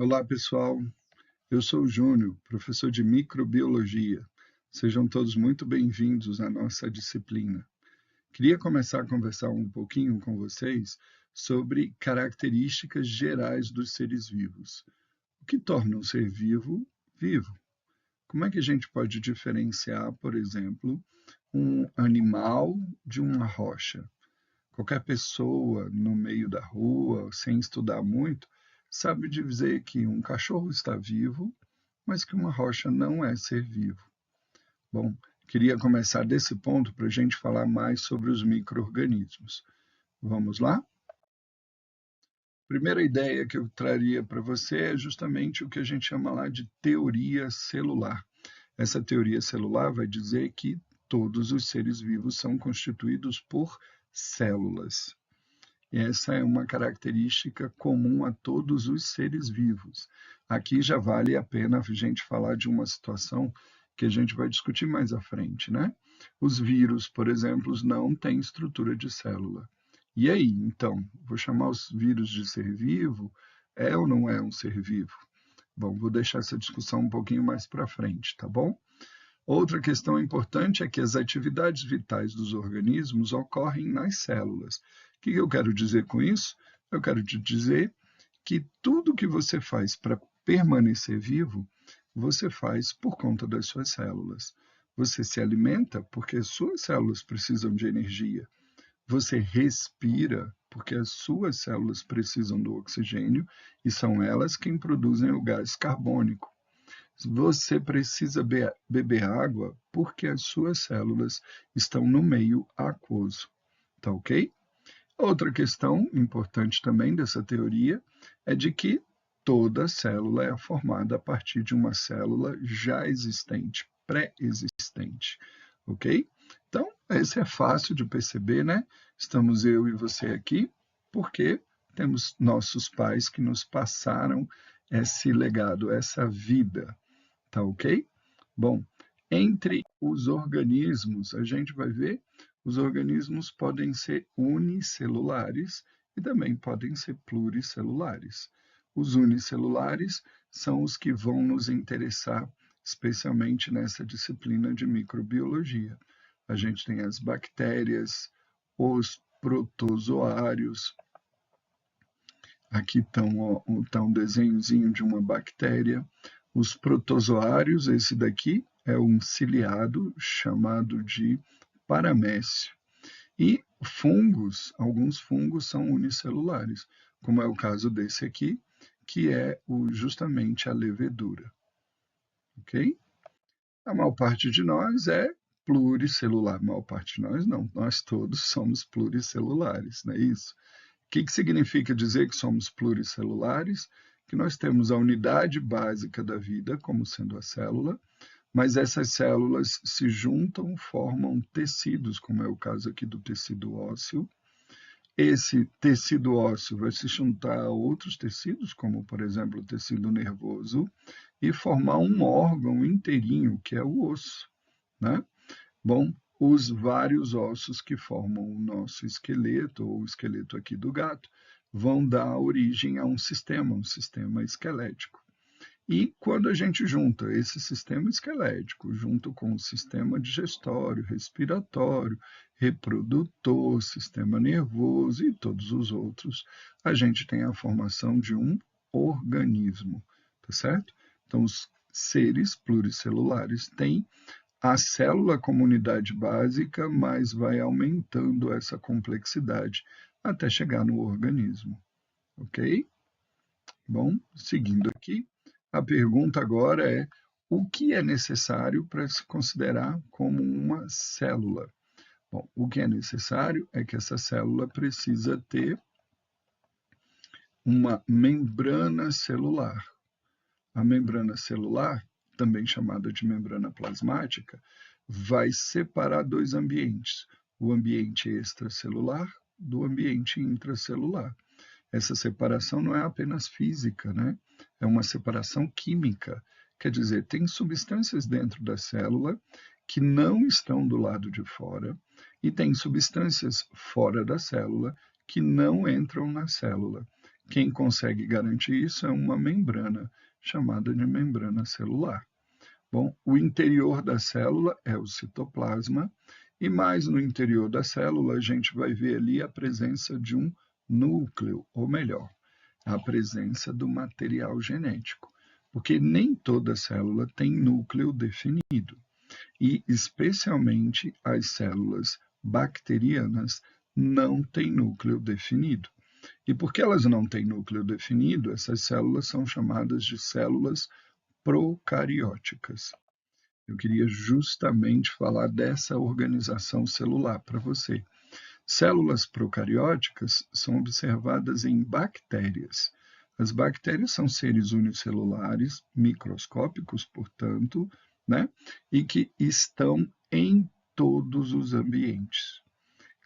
Olá, pessoal. Eu sou o Júnior, professor de microbiologia. Sejam todos muito bem-vindos à nossa disciplina. Queria começar a conversar um pouquinho com vocês sobre características gerais dos seres vivos. O que torna um ser vivo, vivo? Como é que a gente pode diferenciar, por exemplo, um animal de uma rocha? Qualquer pessoa no meio da rua, sem estudar muito, sabe dizer que um cachorro está vivo, mas que uma rocha não é ser vivo. Bom, queria começar desse ponto para a gente falar mais sobre os micro-organismos. Vamos lá? Primeira ideia que eu traria para você é justamente o que a gente chama lá de teoria celular. Essa teoria celular vai dizer que todos os seres vivos são constituídos por células. Essa é uma característica comum a todos os seres vivos. Aqui já vale a pena a gente falar de uma situação que a gente vai discutir mais à frente, né? Os vírus, por exemplo, não têm estrutura de célula. E aí, então, vou chamar os vírus de ser vivo? É ou não é um ser vivo? Bom, vou deixar essa discussão um pouquinho mais para frente, tá bom? Outra questão importante é que as atividades vitais dos organismos ocorrem nas células. O que eu quero dizer com isso? Eu quero te dizer que tudo que você faz para permanecer vivo, você faz por conta das suas células. Você se alimenta porque as suas células precisam de energia. Você respira porque as suas células precisam do oxigênio e são elas quem produzem o gás carbônico. Você precisa beber água porque as suas células estão no meio aquoso, tá ok? Outra questão importante também dessa teoria é de que toda célula é formada a partir de uma célula já existente, pré-existente, ok? Então, esse é fácil de perceber, né? Estamos eu e você aqui porque temos nossos pais que nos passaram esse legado, essa vida, tá ok? Bom, entre os organismos, a gente vai ver, os organismos podem ser unicelulares e também podem ser pluricelulares. Os unicelulares são os que vão nos interessar, especialmente nessa disciplina de microbiologia. A gente tem as bactérias, os protozoários. Aqui está um desenhozinho de uma bactéria. Os protozoários, esse daqui é um ciliado chamado de paramécio. E fungos, alguns fungos são unicelulares, como é o caso desse aqui, que é justamente a levedura. Ok? A maior parte de nós é pluricelular. A maior parte de nós não. Nós todos somos pluricelulares, não é isso? O que significa dizer que somos pluricelulares? Que nós temos a unidade básica da vida, como sendo a célula, mas essas células se juntam, formam tecidos, como é o caso aqui do tecido ósseo. Esse tecido ósseo vai se juntar a outros tecidos, como, por exemplo, o tecido nervoso, e formar um órgão inteirinho, que é o osso, né? Bom, os vários ossos que formam o nosso esqueleto, ou o esqueleto aqui do gato, vão dar origem a um sistema esquelético. E quando a gente junta esse sistema esquelético junto com o sistema digestório, respiratório, reprodutor, sistema nervoso e todos os outros, a gente tem a formação de um organismo, tá certo? Então, os seres pluricelulares têm a célula como unidade básica, mas vai aumentando essa complexidade até chegar no organismo, ok? Bom, seguindo aqui, a pergunta agora é: o que é necessário para se considerar como uma célula? Bom, o que é necessário é que essa célula precisa ter uma membrana celular. A membrana celular, também chamada de membrana plasmática, vai separar dois ambientes, o ambiente extracelular do ambiente intracelular. Essa separação não é apenas física, né? É uma separação química. Quer dizer, tem substâncias dentro da célula que não estão do lado de fora e tem substâncias fora da célula que não entram na célula. Quem consegue garantir isso é uma membrana, chamada de membrana celular. Bom, o interior da célula é o citoplasma, e mais no interior da célula a gente vai ver ali a presença de um núcleo, ou melhor, a presença do material genético, porque nem toda célula tem núcleo definido, e especialmente as células bacterianas não têm núcleo definido. E porque elas não têm núcleo definido, essas células são chamadas de células procarióticas. Eu queria justamente falar dessa organização celular para você. Células procarióticas são observadas em bactérias. As bactérias são seres unicelulares, microscópicos, portanto, né? E que estão em todos os ambientes.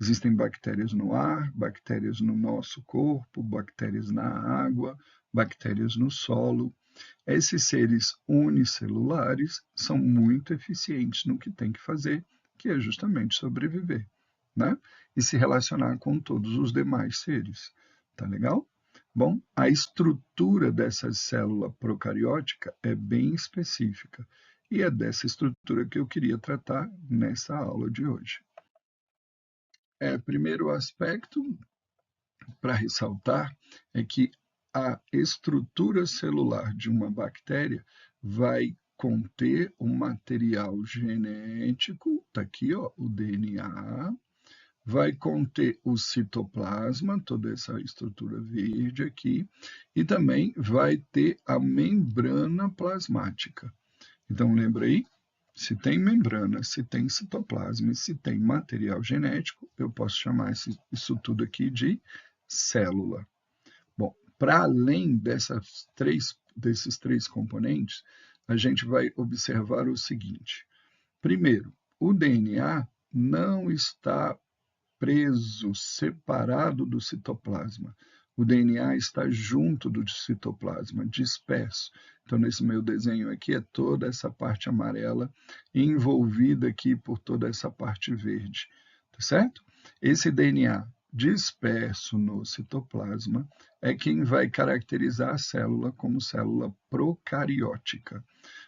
Existem bactérias no ar, bactérias no nosso corpo, bactérias na água, bactérias no solo. Esses seres unicelulares são muito eficientes no que tem que fazer, que é justamente sobreviver, né? E se relacionar com todos os demais seres. Tá legal? Bom, a estrutura dessa célula procariótica é bem específica, e é dessa estrutura que eu queria tratar nessa aula de hoje. Primeiro aspecto para ressaltar é que a estrutura celular de uma bactéria vai conter um material genético, está aqui, ó, o DNA, vai conter o citoplasma, toda essa estrutura verde aqui, e também vai ter a membrana plasmática. Então, lembra aí? Se tem membrana, se tem citoplasma e se tem material genético, eu posso chamar isso tudo aqui de célula. Bom, para além desses três componentes, a gente vai observar o seguinte. Primeiro, o DNA não está preso, separado do citoplasma. O DNA está junto do citoplasma, disperso. Então, nesse meu desenho aqui, é toda essa parte amarela envolvida aqui por toda essa parte verde, tá certo? Esse DNA disperso no citoplasma é quem vai caracterizar a célula como célula procariótica.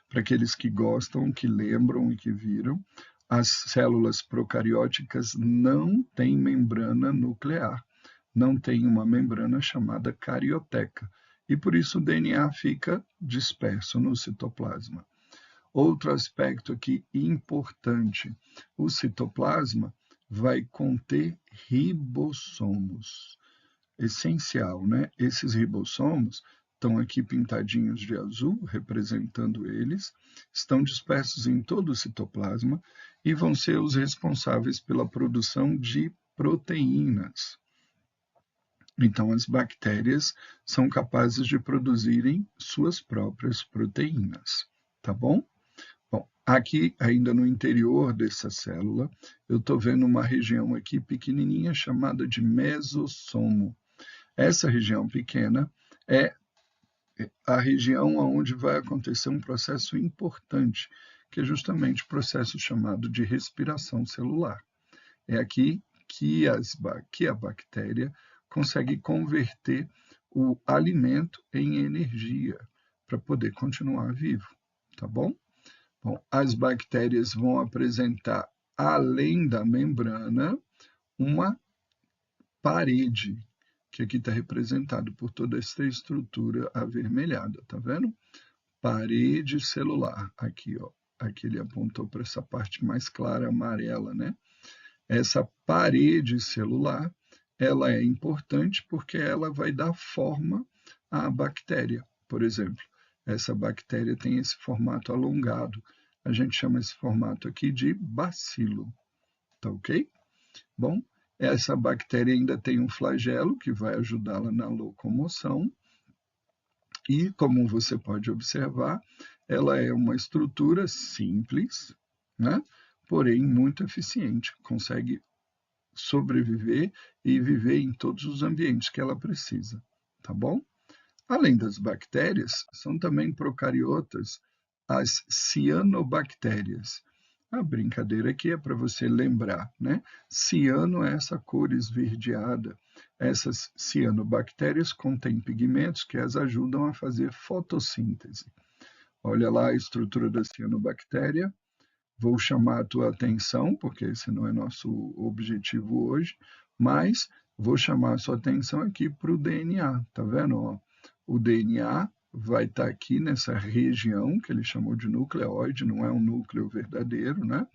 Para aqueles que gostam, que lembram e que viram, as células procarióticas não têm membrana nuclear, não tem uma membrana chamada carioteca, e por isso o DNA fica disperso no citoplasma. Outro aspecto aqui importante, o citoplasma vai conter ribossomos. Essencial, né? Esses ribossomos estão aqui pintadinhos de azul, representando eles, estão dispersos em todo o citoplasma e vão ser os responsáveis pela produção de proteínas. Então, as bactérias são capazes de produzirem suas próprias proteínas, tá bom? Bom, aqui, ainda no interior dessa célula, eu estou vendo uma região aqui pequenininha chamada de mesossomo. Essa região pequena é a região onde vai acontecer um processo importante, que é justamente o processo chamado de respiração celular. É aqui que a bactéria consegue converter o alimento em energia para poder continuar vivo, tá bom? Bom, as bactérias vão apresentar, além da membrana, uma parede, que aqui está representado por toda essa estrutura avermelhada, tá vendo? Parede celular, aqui, ó. Aqui ele apontou para essa parte mais clara, amarela, né? Essa parede celular, ela é importante porque ela vai dar forma à bactéria. Por exemplo, essa bactéria tem esse formato alongado. A gente chama esse formato aqui de bacilo, tá ok? Bom, essa bactéria ainda tem um flagelo que vai ajudá-la na locomoção e, como você pode observar, ela é uma estrutura simples, né? Porém muito eficiente, consegue sobreviver e viver em todos os ambientes que ela precisa, tá bom? Além das bactérias, são também procariotas as cianobactérias. A brincadeira aqui é para você lembrar, né? Ciano é essa cor esverdeada, Essas cianobactérias contêm pigmentos que as ajudam a fazer fotossíntese. Olha lá a estrutura da cianobactéria. Vou chamar a tua atenção, porque esse não é nosso objetivo hoje, mas vou chamar a sua atenção aqui para o DNA, tá vendo? Ó, o DNA vai estar aqui nessa região que ele chamou de nucleóide, não é um núcleo verdadeiro, né?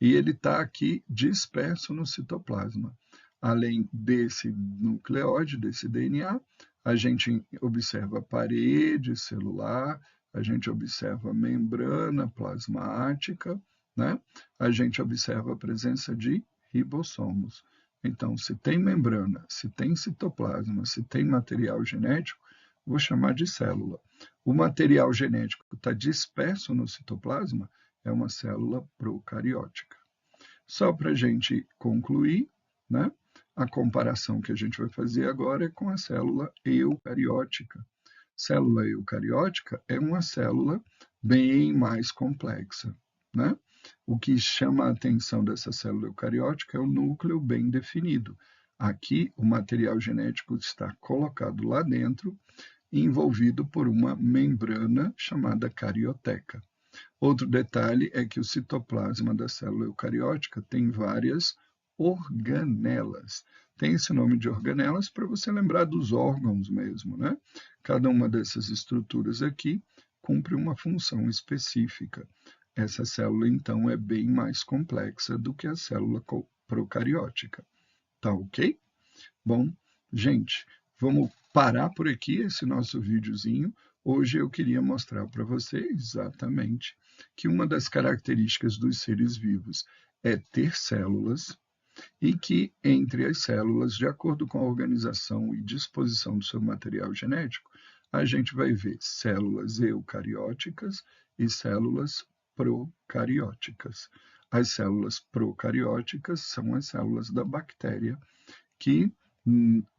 E ele está aqui disperso no citoplasma. Além desse nucleóide, desse DNA, a gente observa a parede celular, a gente observa a membrana plasmática, né? A gente observa a presença de ribossomos. Então, se tem membrana, se tem citoplasma, se tem material genético, vou chamar de célula. O material genético que está disperso no citoplasma é uma célula procariótica. Só para a gente concluir, né? A comparação que a gente vai fazer agora é com a célula eucariótica. Célula eucariótica é uma célula bem mais complexa, né? O que chama a atenção dessa célula eucariótica é o núcleo bem definido. Aqui, o material genético está colocado lá dentro, envolvido por uma membrana chamada carioteca. Outro detalhe é que o citoplasma da célula eucariótica tem várias organelas. Tem esse nome de organelas para você lembrar dos órgãos mesmo, né? Cada uma dessas estruturas aqui cumpre uma função específica. Essa célula, então, é bem mais complexa do que a célula procariótica. Tá ok? Bom, gente, vamos parar por aqui esse nosso videozinho. Hoje eu queria mostrar para você exatamente que uma das características dos seres vivos é ter células e que entre as células, de acordo com a organização e disposição do seu material genético, a gente vai ver células eucarióticas e células procarióticas. As células procarióticas são as células da bactéria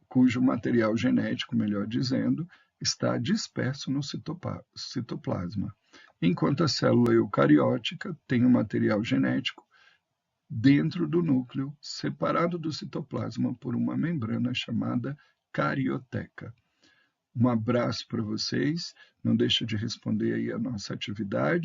cujo material genético, melhor dizendo, está disperso no citoplasma, enquanto a célula eucariótica tem o material genético dentro do núcleo, separado do citoplasma por uma membrana chamada carioteca. Um abraço para vocês, não deixa de responder aí a nossa atividade.